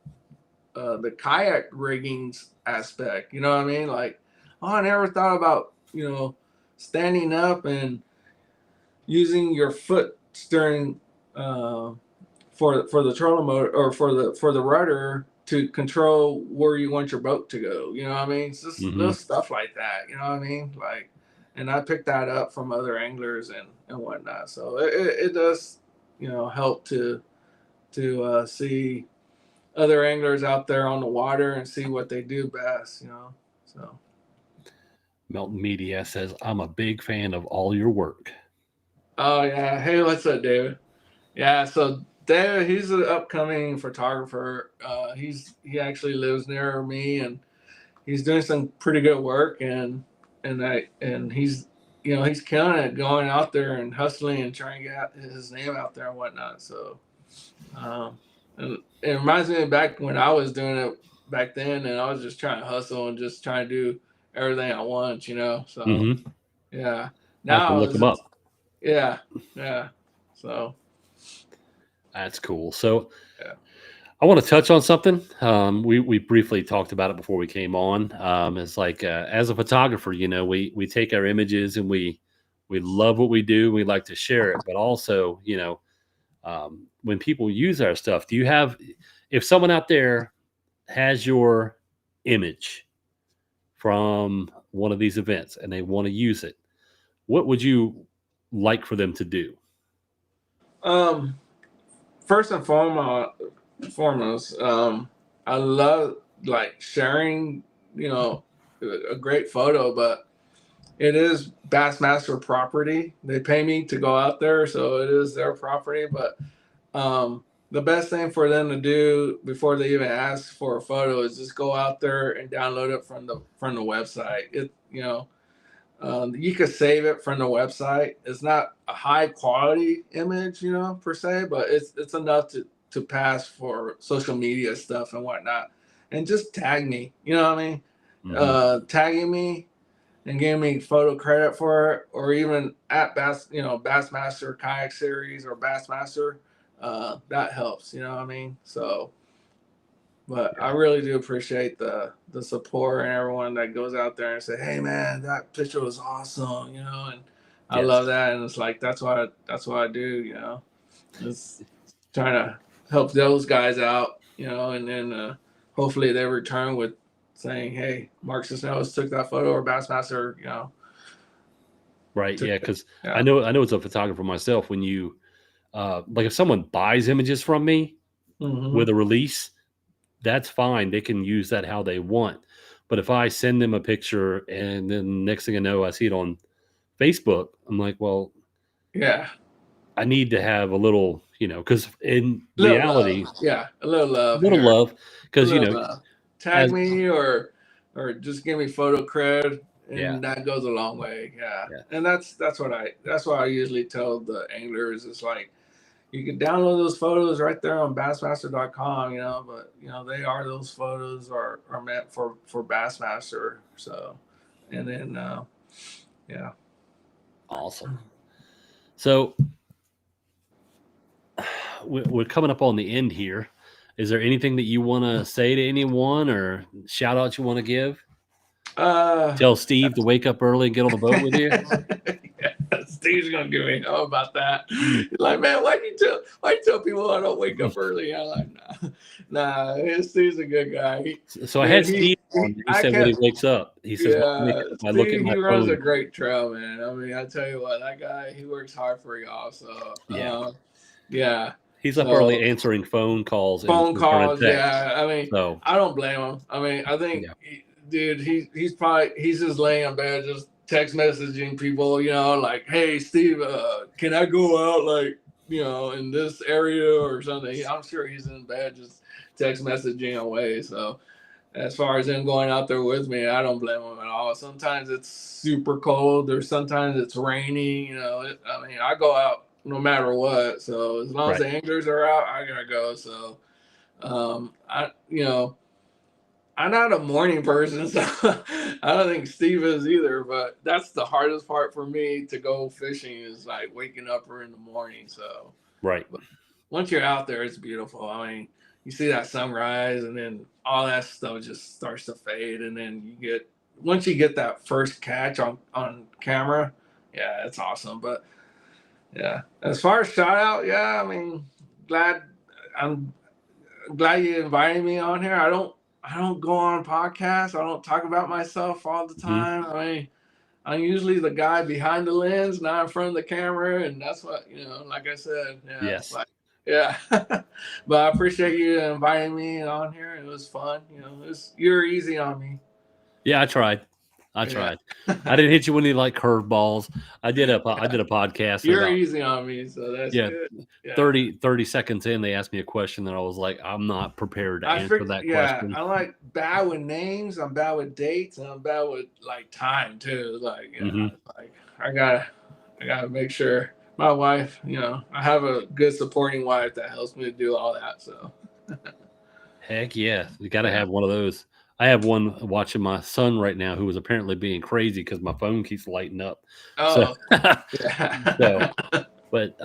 the kayak rigging aspect, you know what I mean? Like, oh, I never thought about, standing up and using your foot steering for the trolling motor, or for the rudder, to control where you want your boat to go. You know what I mean? It's just Mm-hmm. little stuff like that. You know what I mean? Like, and I picked that up from other anglers and whatnot. So it does, help to see other anglers out there on the water and see what they do best. So. Melton Media says, I'm a big fan of all your work. Oh yeah. Hey, what's up, David? Yeah. So David, he's an upcoming photographer. He actually lives near me, and he's doing some pretty good work, and he's he's killing it, going out there and hustling and trying to get his name out there and whatnot. So, and it reminds me of back when I was doing it back then, and I was just trying to hustle and just trying to do everything at once, So, Mm-hmm. yeah. I have to Now look it's them up. yeah, yeah. So, That's cool. So yeah. I want to touch on something. We briefly talked about it before we came on. It's like as a photographer, we take our images and we love what we do. We like to share it, but also, when people use our stuff, if someone out there has your image from one of these events and they want to use it, what would you like for them to do? Um, First and foremost, I love like sharing, you know, a great photo, but it is Bassmaster property. They pay me to go out there, so it is their property. But the best thing for them to do before they even ask for a photo is just go out there and download it from the website. You could save it from the website. It's not a high quality image, per se, but it's enough to pass for social media stuff and whatnot. And just tag me, you know what I mean? Mm-hmm. Tagging me and giving me photo credit for it, or even at Bassmaster Kayak Series or Bassmaster, that helps. You know what I mean? So, but I Yeah. really do appreciate the support and everyone that goes out there and say, "Hey, man, that picture was awesome," and I Yes. love that. And it's like that's what I do. It's trying to help those guys out. And then hopefully they return with saying, "Hey, Mark Cisneros took that photo," or Bassmaster, Right. took Yeah. it. Because I Yeah. know as a photographer myself, when you like if someone buys images from me Hmm. with a release, that's fine. They can use that how they want. But if I send them a picture and then next thing I know, I see it on Facebook, I'm like, well, Yeah. I need to have a little, because in Little love. reality, Yeah. A little love little here. love, A because little love. Tag as me or just give me photo cred, yeah, and that goes a long way. Yeah. yeah, And that's what I usually tell the anglers. It's like you can download those photos right there on bassmaster.com, but those photos are meant for Bassmaster. So, and then yeah. awesome. So we're coming up on the end here. Is there anything that you want to say to anyone or shout out you want to give? Uh Tell Steve to wake up early and get on the boat with you. yeah, Steve's gonna give me hell about that. He's like, man, why you tell people I don't wake up early? I'm like, Steve's a good guy. So I had Dude, Steve on. He I said when can't. he wakes up, he says, "When I wake Yeah, up, I look at Steve, my he runs a phone." great trail, man. I mean, I tell you what, that guy, he works hard for y'all. So, Yeah, yeah. he's up So early answering phone calls and phone returning calls, texts. yeah. I mean, So I don't blame him. I mean, I think, yeah, dude, he's just laying in bed, just text messaging people, like, hey, Steve, can I go out, like, in this area or something? I'm sure he's in bed just text messaging away. So, as far as him going out there with me, I don't blame him at all. Sometimes it's super cold, or sometimes it's rainy. I mean, I go out no matter what. So as long as right, the anglers are out, I gotta go. So, I, I'm not a morning person, so I don't think Steve is either. But that's the hardest part for me to go fishing is like waking up in the morning. So, right, but once you're out there, it's beautiful. I mean, you see that sunrise, and then all that stuff just starts to fade, and then once you get that first catch on camera, yeah, it's awesome. But yeah, as far as shout out, yeah, I mean, glad I'm glad you invited me on here. I don't go on podcasts. I don't talk about myself all the hmm time. I mean, I'm usually the guy behind the lens, not in front of the camera, and that's what like I said, yeah, yes, like yeah. But I appreciate you inviting me on here. It was fun. You're easy on me. yeah. I tried. I tried. I didn't hit you with any like curveballs. I did a podcast. You're about, easy on me, so that's good. Yeah. 30 seconds in, they asked me a question that I was like, I'm not prepared to answer that question. I'm like bad with names, I'm bad with dates, and I'm bad with like time too. Like, like I gotta make sure my wife, I have a good supporting wife that helps me do all that. So Heck yeah, you got to have one of those. I have one watching my son right now who is apparently being crazy because my phone keeps lighting up. oh So, but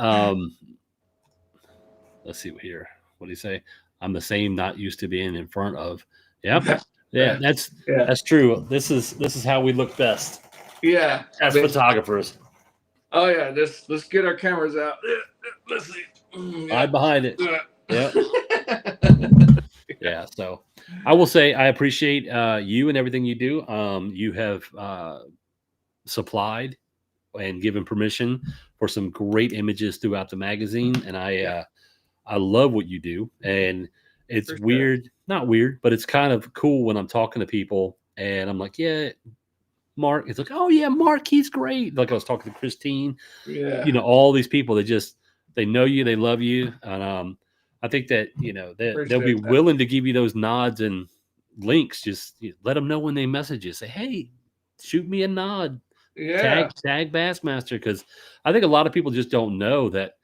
let's see here. What do you say? I'm the same, not used to being in front of. Yep. Yeah, that's true. This is how we look best. Yeah, as photographers. Oh yeah, let's get our cameras out. Let's see. Hide behind it. Yeah. Yeah. So I will say I appreciate you and everything you do. You have supplied and given permission for some great images throughout the magazine, and I love what you do. And it's weird, not weird, but it's kind of cool when I'm talking to people and I'm like, yeah, Mark. It's like, oh yeah, Mark, he's great. Like I was talking to Christine, all these people. They know you, they love you, and I think that they'll be willing to give you those nods and links. Just let them know when they message you. Say, hey, shoot me a nod. Yeah. Tag Bassmaster, because I think a lot of people just don't know that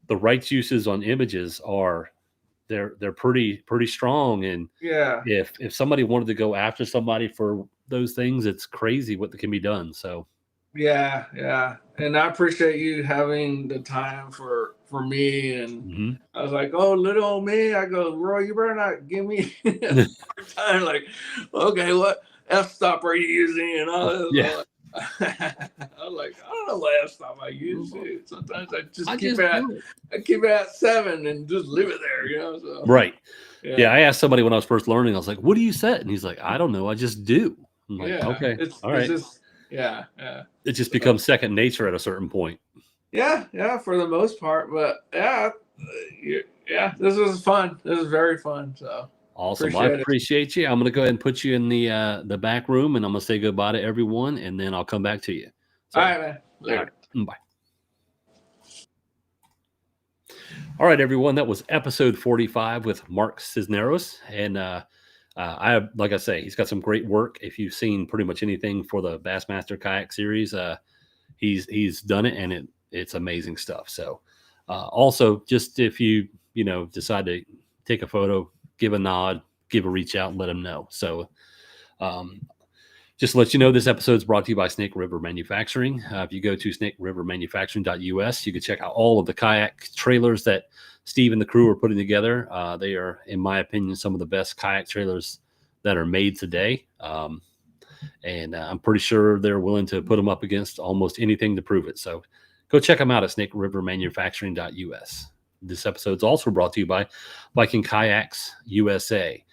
the rights uses on images are they're pretty strong. And if somebody wanted to go after somebody for those things, it's crazy what can be done. So yeah, and I appreciate you having the time for me. And I was like, oh, little old me. I go, Roy, you better not give me time. Like, okay, what f-stop are you using and all this? Yeah. I was like, I don't know what f-stop I use. Sometimes I keep it at 7 and just leave it there, So, right. Yeah. I asked somebody when I was first learning, I was like, what do you set? And he's like, I don't know, I just do. I'm like, okay, all right. It just becomes second nature at a certain point. Yeah, for the most part. But this was fun. This was very fun. So awesome. I appreciate you. I'm gonna go ahead and put you in the back room, and I'm gonna say goodbye to everyone, and then I'll come back to you. So, all right, man. Later. All right, bye. All right, everyone. That was episode 45 with Mark Cisneros, and like I say, he's got some great work. If you've seen pretty much anything for the Bassmaster Kayak Series, he's done it, and it's amazing stuff. So, also, just if you decide to take a photo, give a nod, give a reach out, and let him know. So, just to let you know, this episode is brought to you by Snake River Manufacturing. If you go to snakerivermanufacturing.us, you can check out all of the kayak trailers that Steve and the crew are putting together. They are, in my opinion, some of the best kayak trailers that are made today. And I'm pretty sure they're willing to put them up against almost anything to prove it. So go check them out at snakerivermanufacturing.us. This episode is also brought to you by Viking Kayaks USA.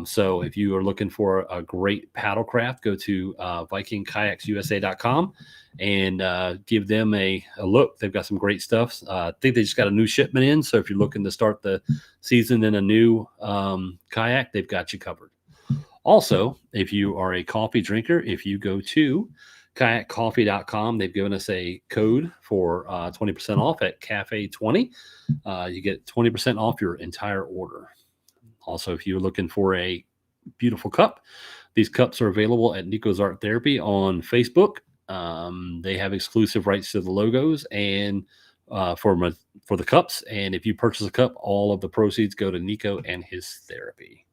So if you are looking for a great paddle craft, go to vikingkayaksusa.com and give them a look. They've got some great stuff. I think they just got a new shipment in. So if you're looking to start the season in a new kayak, they've got you covered. Also, if you are a coffee drinker, if you go to kayakcoffee.com, they've given us a code for 20% off at Cafe 20. You get 20% off your entire order. Also, if you're looking for a beautiful cup, these cups are available at Nico's Art Therapy on Facebook. They have exclusive rights to the logos and for the cups. And if you purchase a cup, all of the proceeds go to Nico and his therapy.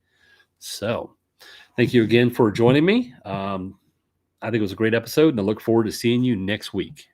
So thank you again for joining me. I think it was a great episode, and I look forward to seeing you next week.